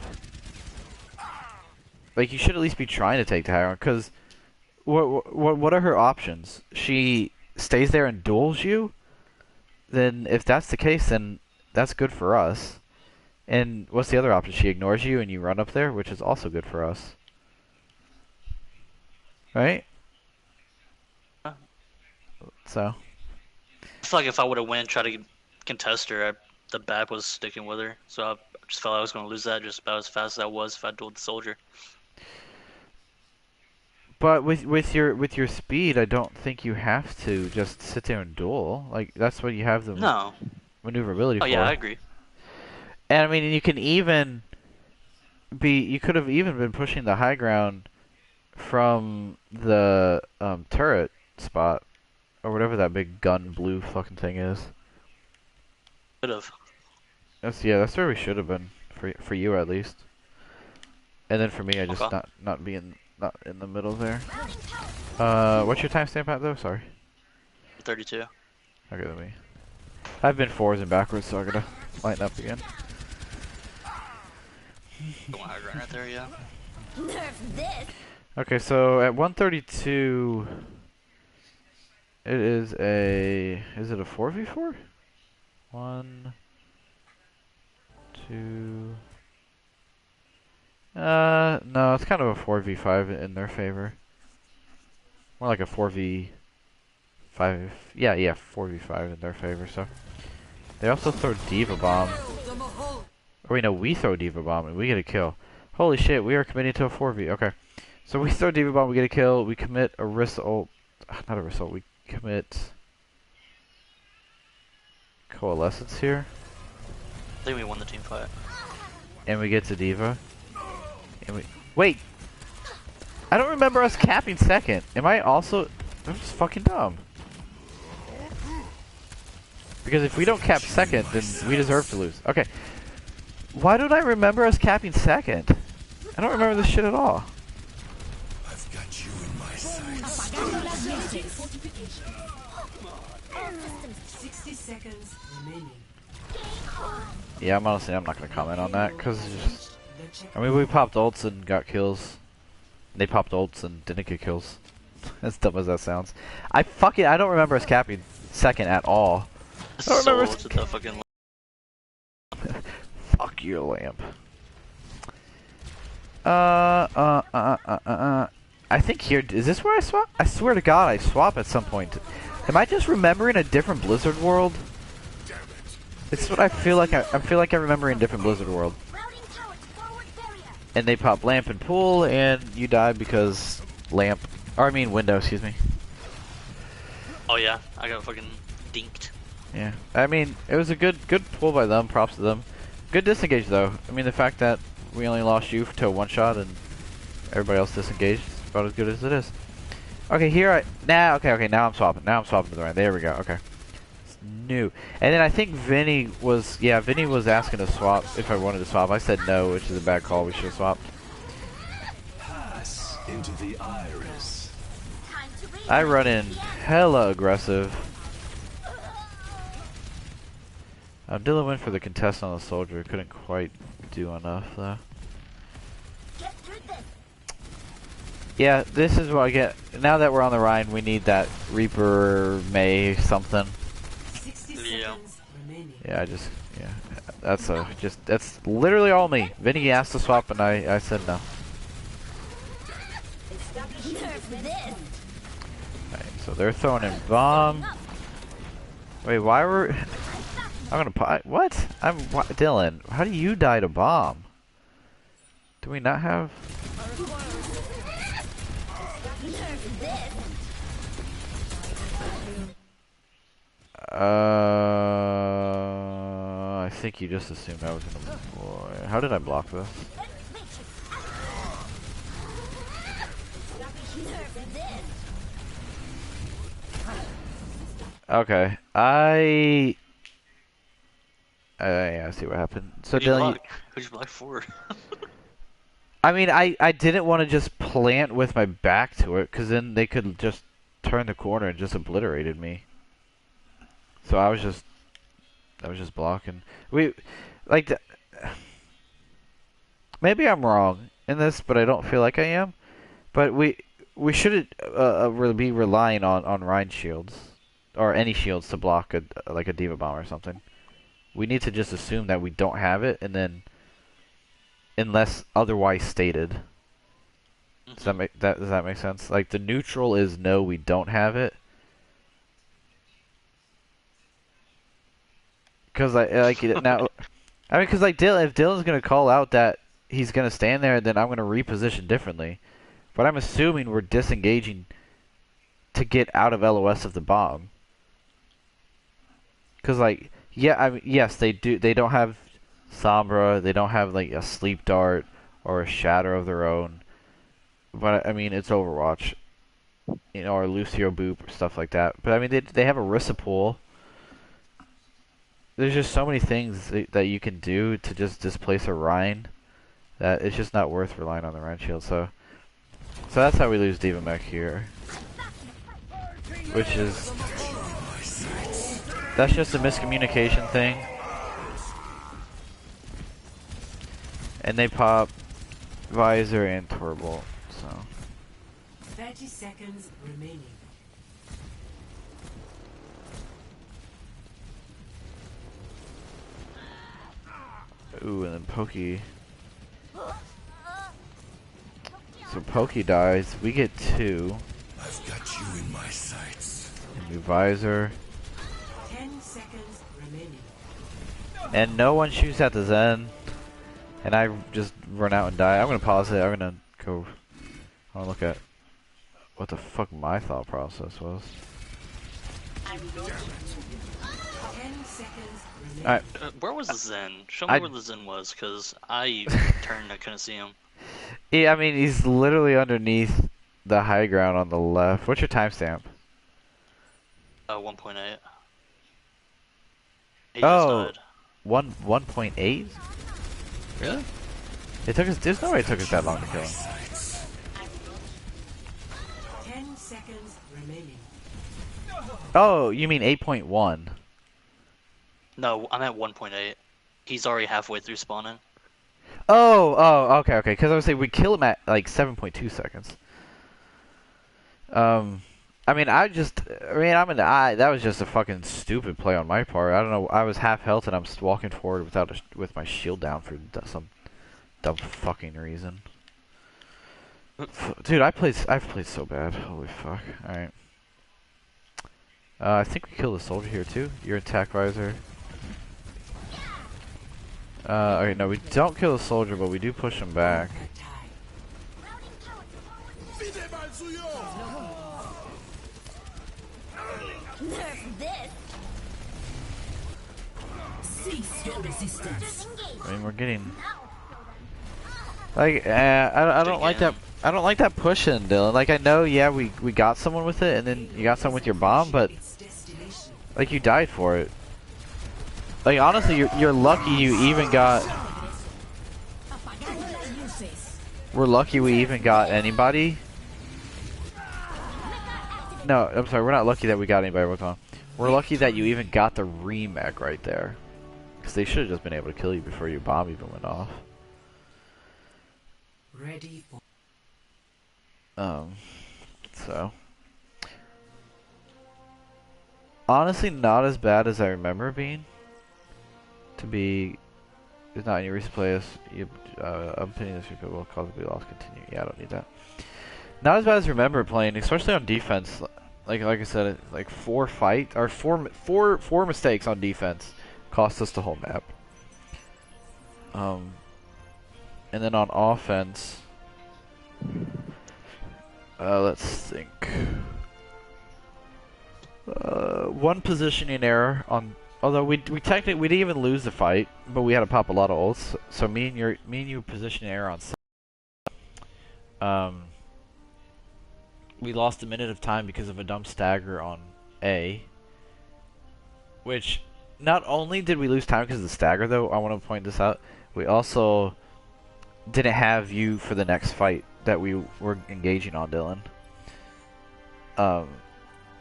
like you should at least be trying to take the high ground. Because what are her options? She stays there and duels you. Then if that's the case, then that's good for us. And what's the other option? She ignores you and you run up there, which is also good for us. Right? So. I feel like if I would have went and tried to contest her, the BAP was sticking with her. So I just felt I was going to lose that just about as fast as I was if I dueled the soldier. But with your speed, I don't think you have to just sit there and duel. Like that's what you have the maneuverability for. Oh yeah, I agree. And I mean, you can even be. You could have even been pushing the high ground from the turret spot or whatever that big gun blue fucking thing is. Could have. That's where we should have been for you at least. And then for me, I just not in the middle there. What's your timestamp at though? Sorry. 32. Okay, let me. I've been forwards and backwards, so I gotta lighten up again. Going high ground right there, yeah. Okay, so at 132, it is a. Is it a 4v4? 1, 2. No, it's kind of a 4v5 in their favor. More like a 4v5. Yeah, 4v5 in their favor. So they also throw Diva Bomb. Or wait, no, we throw Diva Bomb and we get a kill. Holy shit, we are committing to a 4v. Okay, so we throw Diva Bomb, we get a kill. We commit a Orisa ult. Not a Orisa ult. We commit Coalescence here. I think we won the team fight. And we get to Diva. And we wait. I don't remember us capping second. Am I also? I'm just fucking dumb. Because if we don't cap second, then we deserve to lose. Okay. Why don't I remember us capping second? I don't remember this shit at all. I've got you in my sights. Apagando las luces. 60 seconds remaining. Yeah, I'm not gonna comment on that because I mean we popped ults and got kills. They popped ults and didn't get kills. As dumb as that sounds. I don't remember us capping second at all. I don't remember us the fucking. Fuck your lamp. I think here is this where I swap? I swear to God, I swap at some point. Am I just remembering a different Blizzard world? This is what I feel like. I feel like I'm remembering a different Blizzard world. And they pop lamp and pool, and you die because lamp. Or I mean window, excuse me. Oh yeah, I got fucking dinked. Yeah, I mean it was a good pull by them. Props to them. Good disengage though. I mean the fact that we only lost you to a one shot and everybody else disengaged is about as good as it is. Okay, here now I'm swapping. Now I'm swapping to the right. There we go. Okay. It's new. And then I think Vinny was asking to swap if I wanted to swap. I said no, which is a bad call. We should have swapped. Pass into the iris. I run in hella aggressive. Dylan went for the contest on the soldier. Couldn't quite do enough though. Yeah, this is what I get. Now that we're on the Rhine, we need that Reaper May something. 60 Yeah. seconds remaining. Yeah, that's literally all me. Vinny asked to swap and I said no. Alright, so they're throwing in bomb. Wait, why were... I'm gonna what? Dylan, how do you die to bomb? Do we not have... I think you just assumed I was gonna... Boy, how did I block this? Okay, yeah, I see what happened. So Dylan, Who'd you block for? I mean, I didn't want to just plant with my back to it, because then they could just turn the corner and just obliterated me. So I was just blocking. Maybe I'm wrong in this, but I don't feel like I am. But we shouldn't be relying on Rhine shields or any shields to block like a Diva Bomb or something. We need to just assume that we don't have it, and then, unless otherwise stated. Does that make sense? Like the neutral is no, we don't have it. Because now, I mean, because like if Dylan's gonna call out that he's gonna stand there, then I'm gonna reposition differently. But I'm assuming we're disengaging to get out of LOS of the bomb. Because like, yeah, I mean, yes, they do. They don't have Sombra. They don't have like a Sleep Dart or a Shatter of their own. But I mean, it's Overwatch, you know, or Lucio Boop or stuff like that. But I mean, they have a Rissa pool. There's just so many things that you can do to just displace a Rhine that it's just not worth relying on the Rhine shield. So that's how we lose Diva Mech here, which is that's just a miscommunication thing. And they pop Visor and Turbo. So 30 seconds remaining. ooh, and then Pokey. So Pokey dies. We get 2. I've got you in my sights. And we Visor. 10 seconds remaining. And no one shoots at the Zen. And I just run out and die. I'm gonna pause it. I'm gonna go. I wanna look at what the fuck my thought process was. 10 seconds remaining. Alright. Where was the Zen? Show me where the Zen was, because I turned, I couldn't see him. Yeah, I mean, he's literally underneath the high ground on the left. What's your timestamp? 1.8. He Oh. just died. 1.8? Really? It took us. There's no way it took us that long to kill him. 10 seconds remaining. Oh, you mean 8.1? No, I'm at 1.8. He's already halfway through spawning. Oh, okay. Because I was saying we kill him at like 7.2 seconds. I mean, that was just a fucking stupid play on my part. I don't know. I was half health and I'm walking forward with my shield down for some dumb fucking reason. Dude, I've played so bad. Holy fuck. All right. I think we kill the soldier here too. Your attack visor. Okay, no, we don't kill the soldier, but we do push him back. Cease your resistance. I mean, we're getting like I don't like that. I don't like that pushing, Dylan. Like I know, yeah, we got someone with it, and then you got someone with your bomb, but like you died for it. Like honestly, you're lucky you even got. We're lucky we even got anybody. No, I'm sorry, we're not lucky that we got anybody with on. We're lucky that you even got the remake right there. because they should have just been able to kill you before your bomb even went off. Ready for So honestly, not as bad as I remember being. To be, it's not any recent plays. You, obtaining this repeat will cause a loss. Continue. Yeah, I don't need that. Not as bad as I remember playing, especially on defense. Like I said, like four mistakes on defense cost us the whole map. And then on offense, let's think. One positioning error on. Although we technically we didn't even lose the fight, but we had to pop a lot of ults. So me and you positioning error on. We lost a minute of time because of a dumb stagger on A. Which, not only did we lose time because of the stagger, though, I want to point this out. We also didn't have you for the next fight that we were engaging on, Dylan.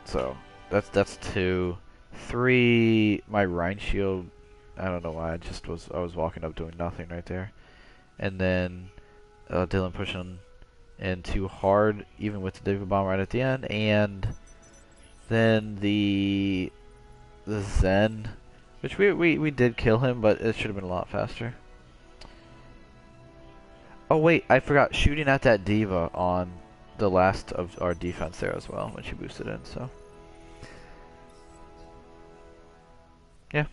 So that's 2. 3, my Rhine shield. I don't know why. I was walking up doing nothing right there, and then Dylan pushing in too hard, even with the David bomb right at the end, and then the Zen, which we did kill him, but it should have been a lot faster. Oh wait, I forgot shooting at that diva on the last of our defense there as well when she boosted in. So yeah,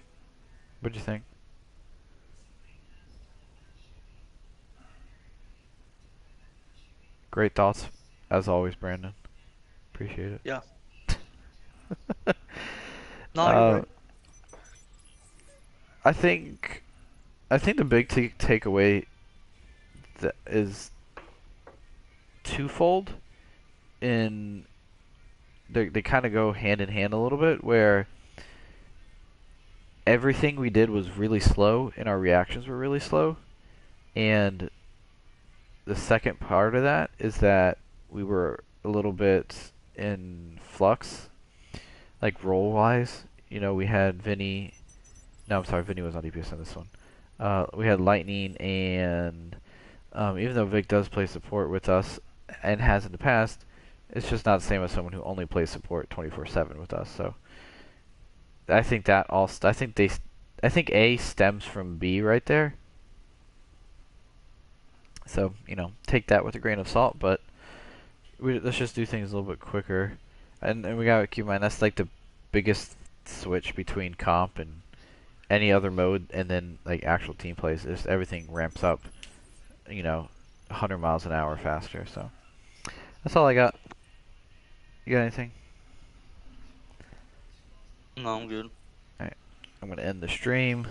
what'd you think? Great thoughts, as always, Brandon. Appreciate it. Yeah. No, you're right. I think the big takeaway that is twofold. In they kind of go hand in hand a little bit, where everything we did was really slow and our reactions were really slow, and the second part of that is that we were a little bit in flux, like role wise. You know, we had Vinny. No, I'm sorry, Vinny was on DPS on this one. We had Lightning, and even though Vic does play support with us and has in the past, it's just not the same as someone who only plays support 24/7 with us. So I think that all. I think A stems from B right there. So you know, take that with a grain of salt. But let's just do things a little bit quicker, and we gotta keep in mind that's like the biggest switch between comp and any other mode, and then like actual team plays. Just everything ramps up, you know, 100 miles an hour faster. So that's all I got. You got anything? No, I'm good. Alright, I'm gonna end the stream.